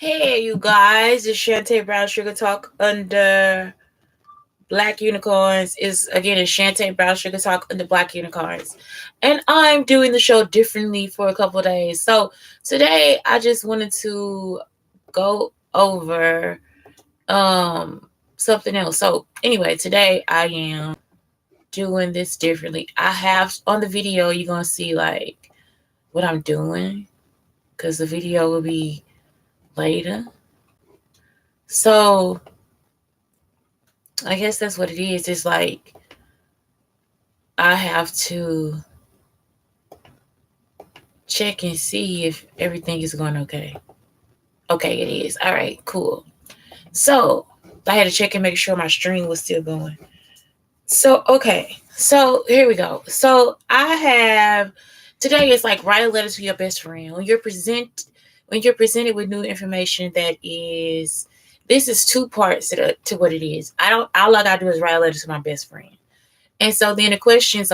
Hey, you guys, it's Shante Brown Sugar Talk under Black Unicorns. It's Shante Brown Sugar Talk under Black Unicorns. And I'm doing the show differently for a couple days. So today I just wanted to go over something else. So anyway, today I am doing this differently. I have on the video you're gonna see like what I'm doing because the video will be later. So I guess that's what it is. It's like I have to check and see if everything is going okay. Okay, it is. All right, cool. So I had to check and make sure my stream was still going. So, okay. So here we go. So I have today is like write a letter to your best friend. When you're presented with new information that is this is two parts to what it is. All I gotta do is write a letter to my best friend. And so then the question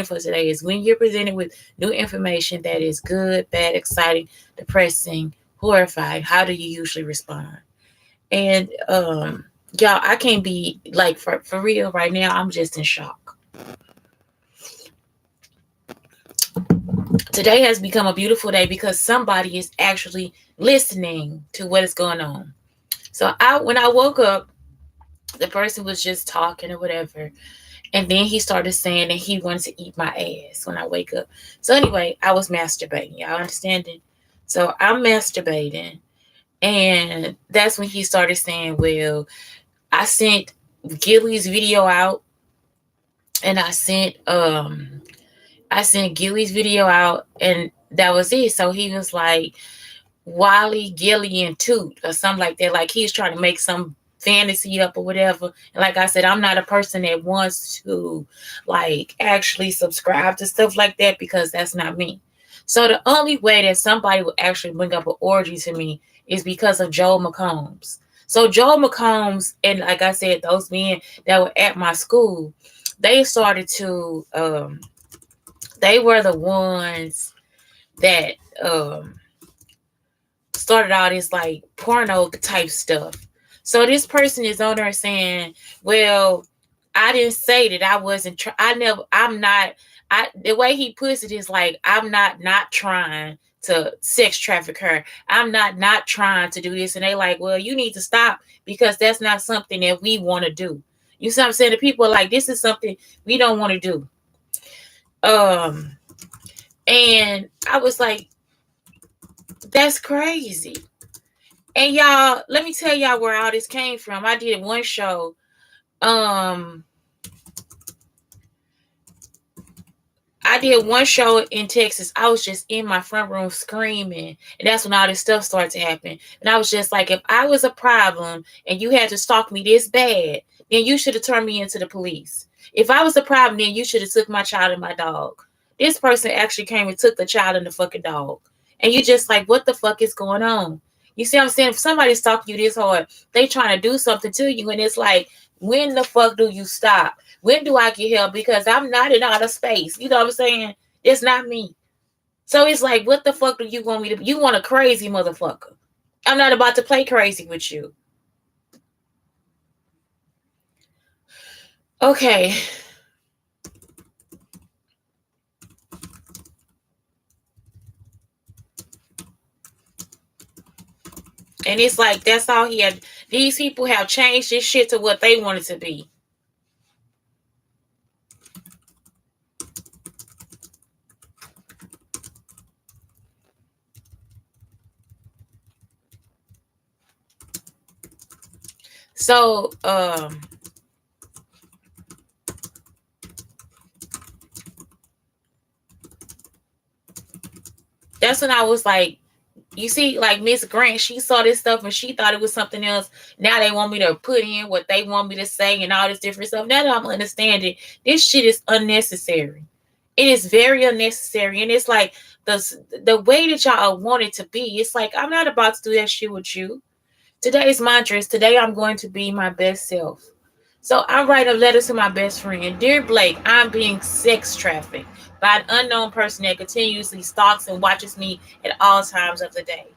for today is when you're presented with new information that is good, bad, exciting, depressing, horrifying, how do you usually respond? And y'all, I can't be like for real right now, I'm just in shock. Today has become a beautiful day because somebody is actually listening to what is going on. So when I woke up, the person was just talking or whatever. And then he started saying that he wanted to eat my ass when I wake up. So anyway, I was masturbating. Y'all understanding? So I'm masturbating. And that's when he started saying, well, I sent Gilly's video out. And I sent Gilly's video out and that was it. So he was like Wally, Gilly, and Toot or something like that. Like he's trying to make some fantasy up or whatever. And like I said, I'm not a person that wants to like actually subscribe to stuff like that because that's not me. So the only way that somebody would actually bring up an orgy to me is because of Joel McCombs. So Joel McCombs and like I said, those men that were at my school, they started to they were the ones that started all this like porno type stuff. So this person is on there saying, well, I didn't say that I wasn't I'm not the way he puts it is like I'm not trying to sex traffic her. I'm not trying to do this. And they like, well, you need to stop because that's not something that we want to do. You see what I'm saying? The people are like, this is something we don't want to do. And I was like, that's crazy. And y'all, let me tell y'all where all this came from. I did one show. I did one show in Texas. I was just in my front room screaming. And that's when all this stuff started to happen. And I was just like, if I was a problem and you had to stalk me this bad, then you should have turned me into the police. If I was a problem, then you should have took my child and my dog. This person actually came and took the child and the fucking dog. And you just like, what the fuck is going on? You see what I'm saying? If somebody's stalking you this hard, they trying to do something to you. And it's like, when the fuck do you stop? When do I get help? Because I'm not in outer space. You know what I'm saying? It's not me. So it's like, what the fuck do you want me to? You want a crazy motherfucker. I'm not about to play crazy with you. Okay. And it's like, that's all he had. These people have changed this shit to what they want it to be. So, that's when I was like, you see, like Miss Grant, she saw this stuff and she thought it was something else. Now they want me to put in what they want me to say and all this different stuff. Now that I'm understanding, this shit is unnecessary. It is very unnecessary. And it's like the way that y'all want it to be. It's like, I'm not about to do that shit with you. Today's mantra is today I'm going to be my best self. So I write a letter to my best friend. Dear Blake, I'm being sex trafficked by an unknown person that continuously stalks and watches me at all times of the day.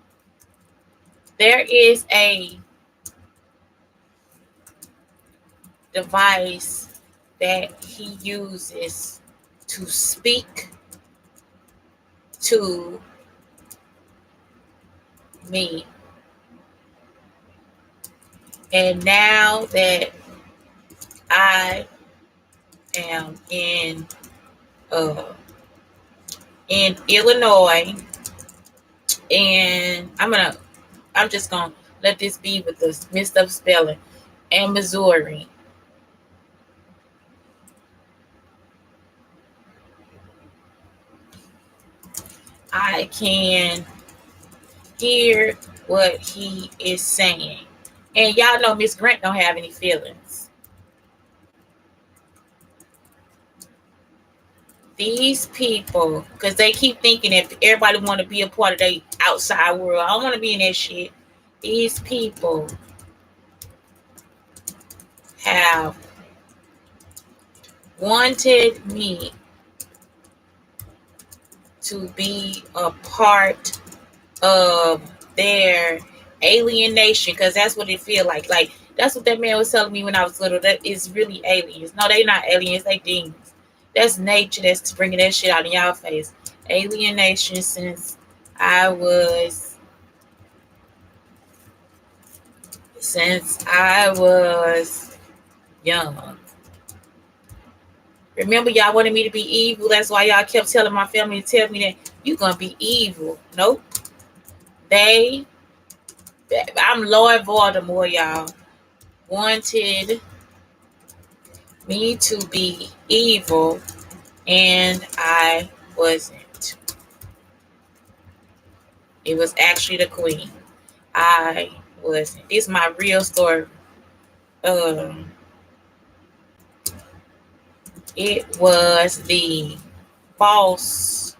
There is a device that he uses to speak to me. And now that I am uh, in Illinois, and I'm just gonna let this be with the messed up spelling, and Missouri. I can hear what he is saying. And y'all know Miss Grant don't have any feelings. These people, because they keep thinking if everybody want to be a part of the outside world, I don't want to be in that shit. These people have wanted me to be a part of their alienation, because that's what it feel like. Like, that's what that man was telling me when I was little. That is really aliens. No, they not aliens. They demons. That's nature that's bringing that shit out in y'all face. Alienation I was since I was young. Remember, y'all wanted me to be evil. That's why y'all kept telling my family to tell me that you gonna be evil. Nope. I'm Lord Voldemort, y'all. Wanted me to be evil, and I wasn't. It was actually the queen. I wasn't. This is my real story. Um, it was the false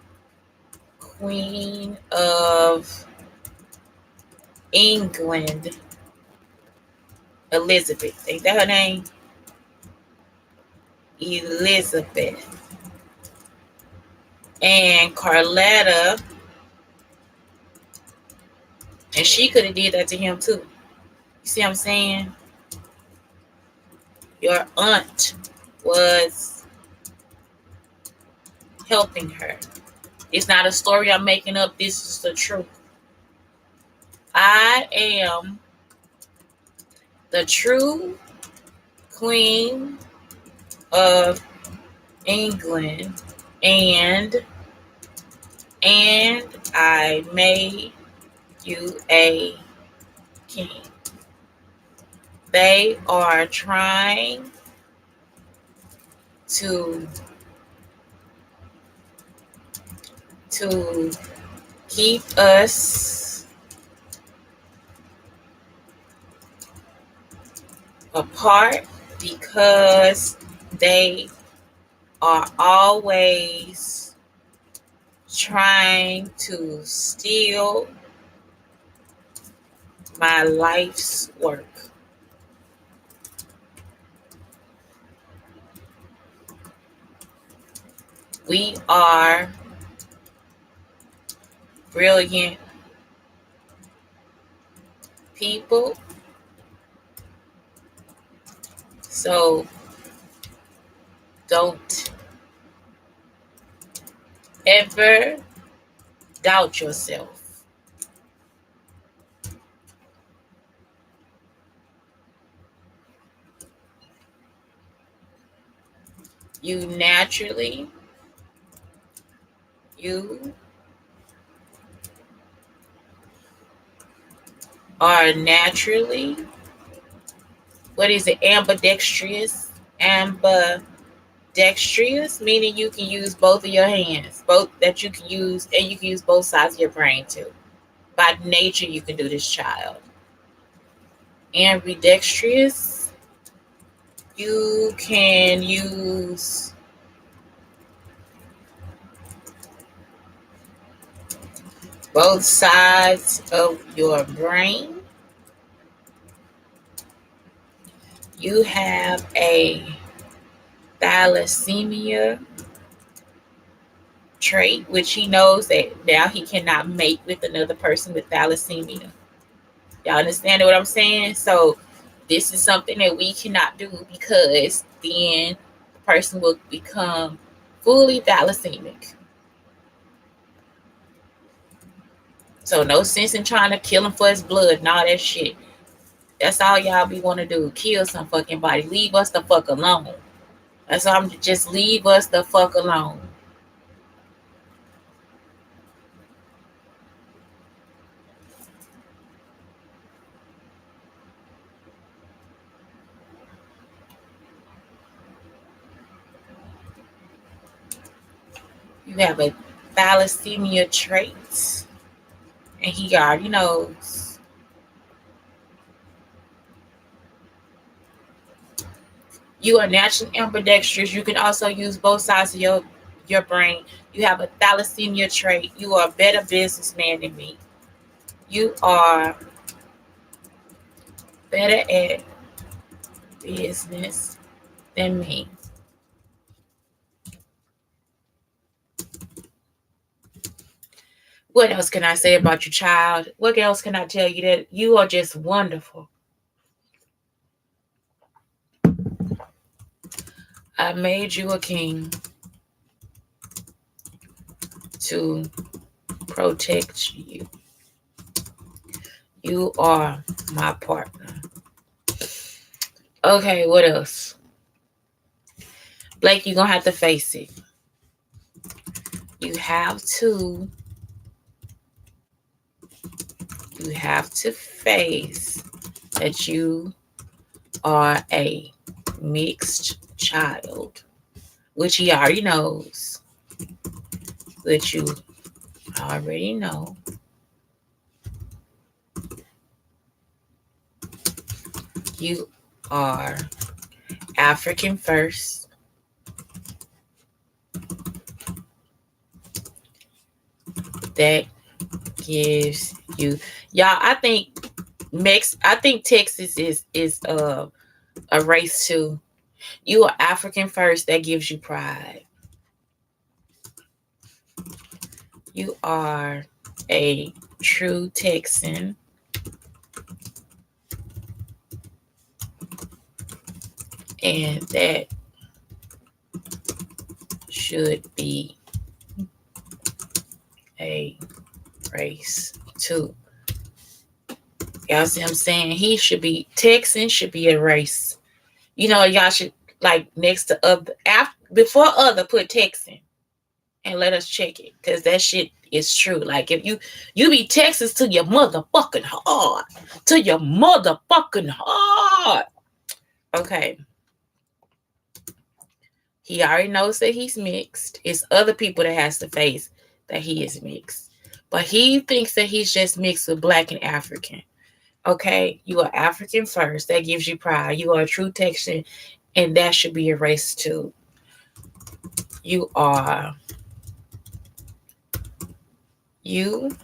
queen of England, Elizabeth. Ain't that her name? Elizabeth. And Carletta, and she could have did that to him too. You see what I'm saying? Your aunt was helping her. It's not a story I'm making up. This is the truth. I am the true queen of England, and I made you a king. They are trying to keep us apart because they are always trying to steal my life's work. We are brilliant people. So don't ever doubt yourself. You are naturally, what is it, ambidextrous, meaning you can use both of your hands, both that you can use, and you can use both sides of your brain too. By nature, you can do this, child. Ambidextrous, you can use both sides of your brain. You have a thalassemia trait, which he knows that now he cannot mate with another person with thalassemia. Y'all understand what I'm saying? So this is something that we cannot do because then the person will become fully thalassemenic. So no sense in trying to kill him for his blood and all that shit. That's all y'all be want to do. Kill some fucking body. Leave us the fuck alone. That's all. I'm just leave us the fuck alone. You have a thalassemia trait, and he already knows. You are naturally ambidextrous. You can also use both sides of your brain. You have a thalassemia trait. You are a better businessman than me. You are better at business than me. What else can I say about your child? What else can I tell you? That you are just wonderful. I made you a king to protect you. You are my partner. Okay, what else? Blake, you're going to have to face it. You have to face that you are a mixed child, which he already knows, which you already know. You are African first. That gives you, y'all. I think Texas is a race too. You are African first. That gives you pride. You are a true Texan, and that should be a race too. Y'all see what I'm saying? He should be Texan should be a race. You know, y'all should like next to other after before other put Texan and let us check it. Cause that shit is true. Like if you be Texas to your motherfucking heart. To your motherfucking heart. Okay. He already knows that he's mixed. It's other people that has to face that he is mixed. But he thinks that he's just mixed with black and African. Okay, you are African first. That gives you pride. You are a true Texan, and that should be erased too. You are you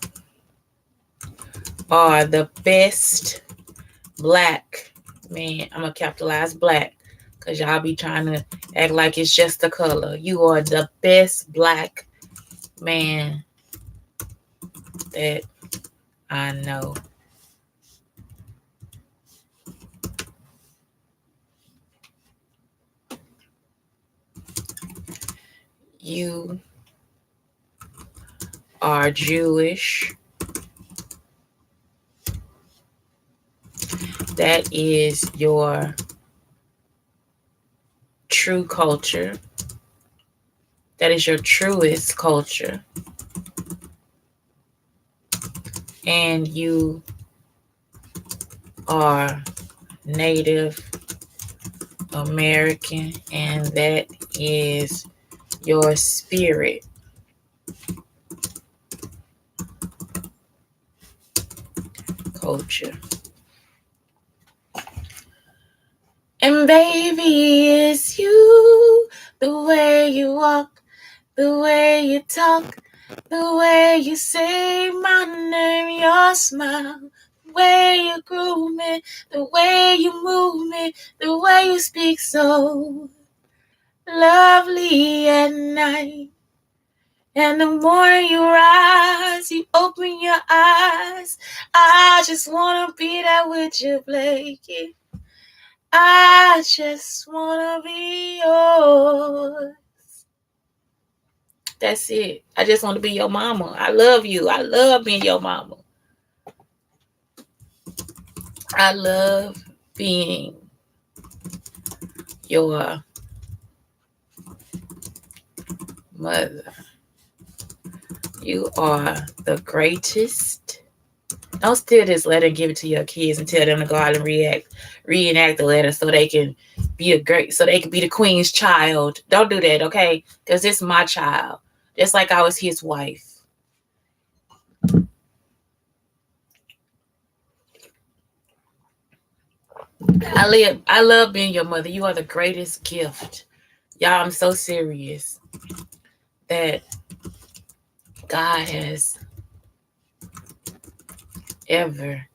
are the best black man. I'm gonna capitalize black because y'all be trying to act like it's just the color. You are the best black man that I know. You are Jewish. That is your true culture. That is your truest culture. And you are Native American, and that is your spirit culture. And baby, it's you, the way you walk, the way you talk, the way you say my name, your smile, the way you groove me, the way you move me, the way you speak so lovely at night. And the morning you rise, you open your eyes. I just wanna be there with you, Blakey. I just wanna be yours. That's it. I just want to be your mama. I love you. I love being your mama. I love being your mother. You are the greatest. Don't steal this letter and give it to your kids and tell them to go out and reenact the letter so they can so they can be the queen's child. Don't do that, okay? Because it's my child. Just like I was his wife. I love being your mother. You are the greatest gift. Y'all, I'm so serious that God has ever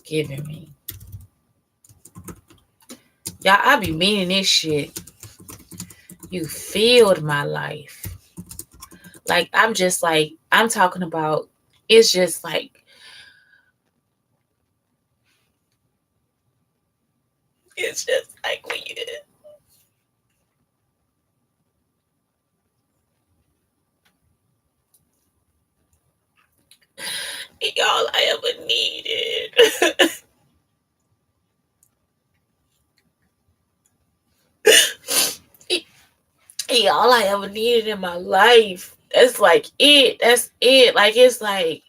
given me. Y'all, I be meaning this shit. You filled my life. Like, I'm talking about, it's just like, it's just like when you, all I ever needed. All I ever needed in my life. That's like it. That's it. Like, it's like,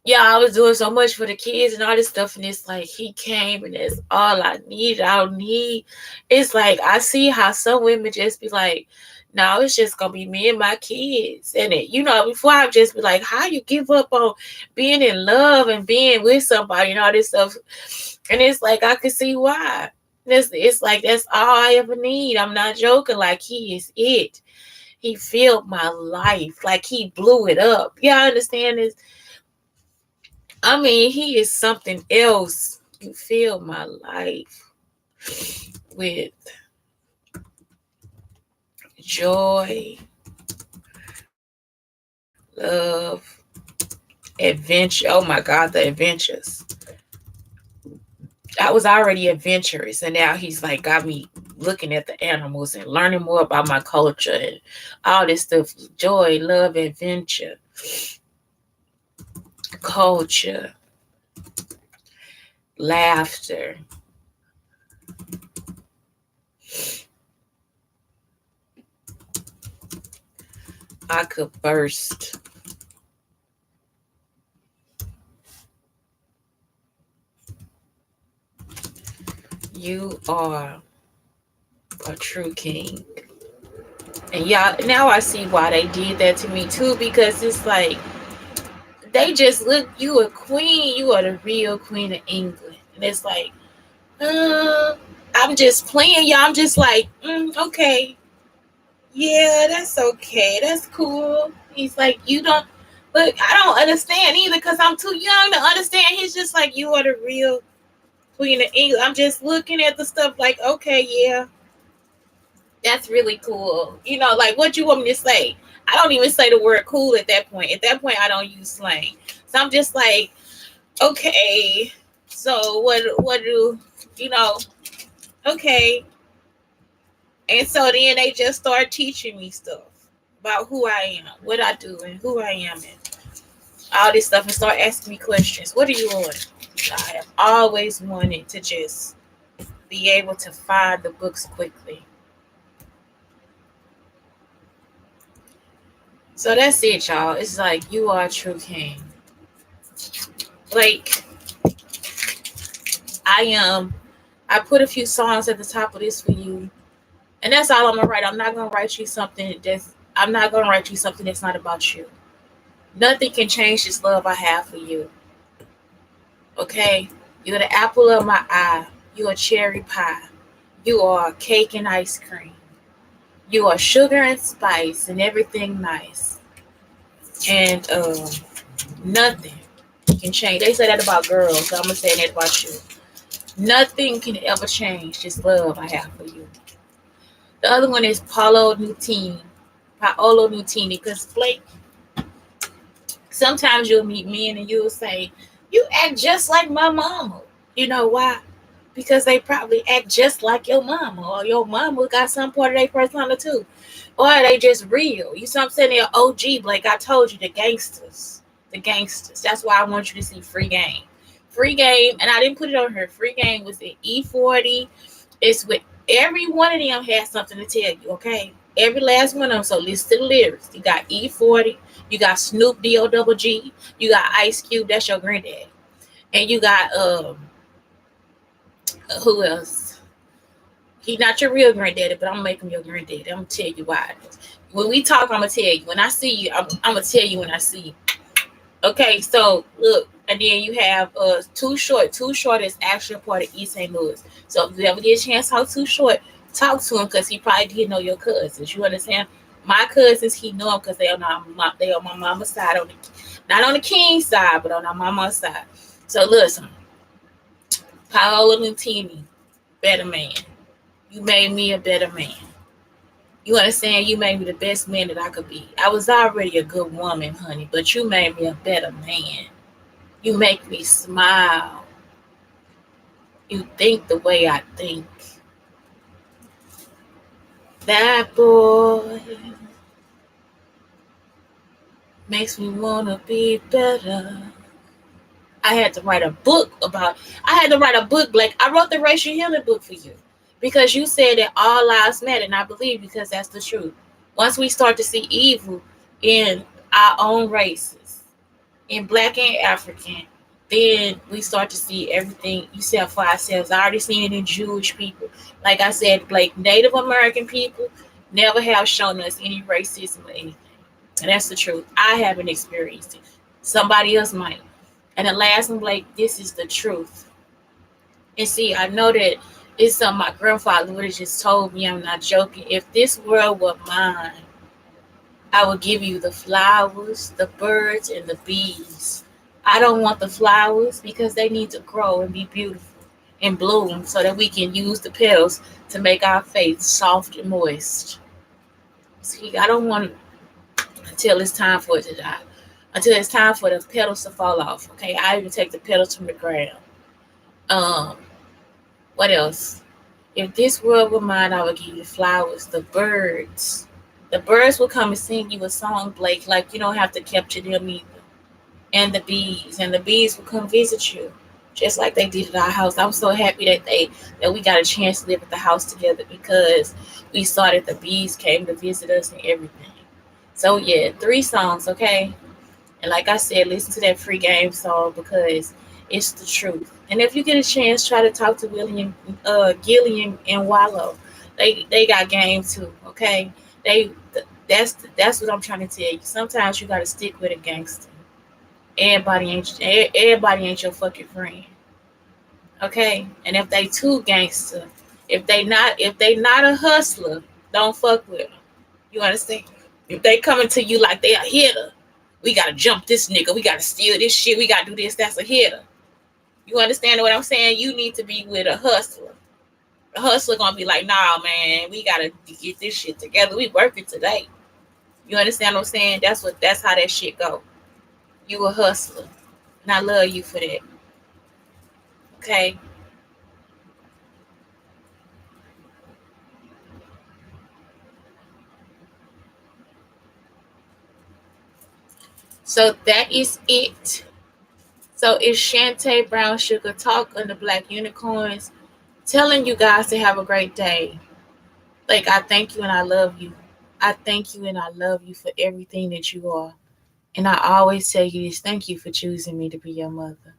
yeah, I was doing so much for the kids and all this stuff, and it's like he came and that's all I need. I don't need. It's like I see how some women just be like, no, it's just gonna be me and my kids. And it, before I just be like, how you give up on being in love and being with somebody and all this stuff. And it's like I can see why. It's like that's all I ever need. I'm not joking. Like he is it. He filled my life. Like he blew it up. Yeah, I understand this. I mean, he is something else. You fill my life with joy, love, adventure. Oh my God, the adventures. I was already adventurous, and now he's like got me looking at the animals and learning more about my culture and all this stuff. Joy, love, adventure, culture, laughter. I could burst. You are a true king. And y'all, now I see why they did that to me too, because it's like they just look, you a queen, you are the real queen of England. And it's like, I'm just playing y'all. I'm just like, okay, yeah, that's okay, that's cool. He's like, you don't look, I don't understand either because I'm too young to understand. He's just like, you are the real queen of England. I'm just looking at the stuff like, okay, yeah, that's really cool. Like what you want me to say? I don't even say the word cool at that point. At that point, I don't use slang. So I'm just like, okay, so what do, you know, okay. And so then they just start teaching me stuff about who I am, what I do, and who I am, and all this stuff, and start asking me questions. What are you on? I have always wanted to just be able to find the books quickly. So that's it, y'all. It's like you are a true king. Like I put a few songs at the top of this for you. And that's all I'm gonna write. I'm not gonna write you something that's not about you. Nothing can change this love I have for you. Okay? You're the apple of my eye. You're a cherry pie. You are cake and ice cream. You are sugar and spice and everything nice. And nothing can change. They say that about girls, so I'm gonna say that about you. Nothing can ever change this love I have for you. The other one is Paulo Nutini. Paolo Nutini. Because Blake, sometimes you'll meet men and you'll say, "You act just like my mama." You know why? Because they probably act just like your mama, or your mama got some part of their persona too, or they just real. You see what I'm saying? They're OG. Like I told you, the gangsters, the gangsters. That's why I want you to see Free Game. Free Game, and I didn't put it on her. Free Game was at E40. It's with every one of them has something to tell you. Okay, every last one of them. So listen to the lyrics. You got E40. You got Snoop D-O double G. You got Ice Cube. That's your granddad. And you got who else? He not your real granddaddy, but I'm gonna make him your granddaddy. I'm gonna tell you why. When we talk, I'm gonna tell you. When I see you, I'm gonna tell you when I see you. Okay, so look, and then you have Too Short. Too Short is actually a part of East St. Louis. So if you ever get a chance to talk Too Short, talk to him because he probably did know your cousins. You understand? My cousins, he know them because they on my mama's side, on the not on the king side, but on our mama's side. So listen, Paolo Nutini, better man. You made me a better man. You understand? You made me the best man that I could be. I was already a good woman, honey, but you made me a better man. You make me smile. You think the way I think. That boy makes me wanna be better. I had to write a book about. I had to write a book, Blake. I wrote the racial healing book for you because you said that all lives matter, and I believe because that's the truth. Once we start to see evil in our own races, in Black and African, then we start to see everything you said for ourselves. I already seen it in Jewish people. Like I said, Blake, Native American people never have shown us any racism or anything. And that's the truth. I haven't experienced it. Somebody else might. And the last one, Blake, this is the truth. And see, I know that it's something my grandfather would have just told me. I'm not joking. If this world were mine, I would give you the flowers, the birds, and the bees. I don't want the flowers because they need to grow and be beautiful and bloom so that we can use the petals to make our face soft and moist. See, I don't want until it's time for it to die. Until it's time for the petals to fall off. Okay, I even take the petals from the ground. Um, what else? If this world were mine, I would give you flowers, the birds. The birds will come and sing you a song, Blake, like you don't have to capture them either. And the bees will come visit you, just like they did at our house. I'm so happy that we got a chance to live at the house together because we saw that the bees came to visit us and everything. So yeah, 3 songs, okay? And like I said, listen to that Free Game song because it's the truth. And if you get a chance, try to talk to William, Gillian, and Wallow. They got game too. Okay, they that's what I'm trying to tell you. Sometimes you gotta stick with a gangster. Everybody ain't your fucking friend. Okay, and if they too gangster, if they not a hustler, don't fuck with them. You understand? If they coming to you like they a hitter, we gotta jump this nigga, we gotta steal this shit, we gotta do this, that's a hitter. You understand what I'm saying? You need to be with a hustler. The hustler gonna be like, nah, man, we gotta get this shit together. We working today. You understand what I'm saying? That's how that shit go. You a hustler, and I love you for that. Okay, so that is it. So it's Shante Brown Sugar Talk on the Black Unicorns, telling you guys to have a great day. Like, I thank you and I love you. I thank you and I love you for everything that you are. And I always tell you this, thank you for choosing me to be your mother.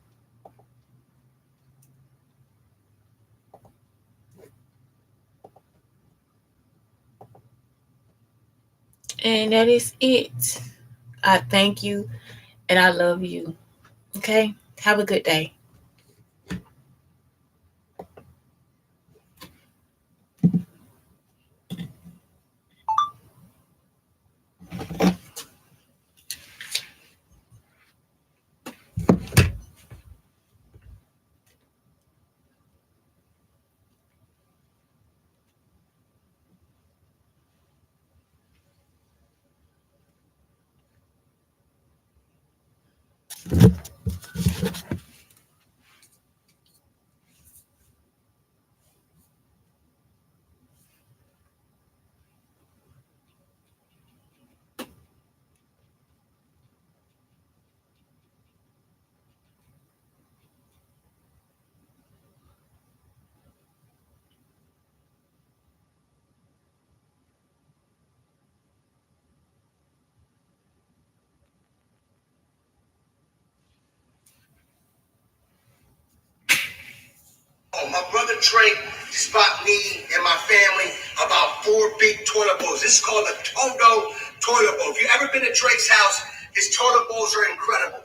And that is it. I thank you and I love you. Okay? Have a good day. My brother Trey just bought me and my family about 4 big toilet bowls. This is called a Toto toilet bowl. If you've ever been to Trey's house, his toilet bowls are incredible.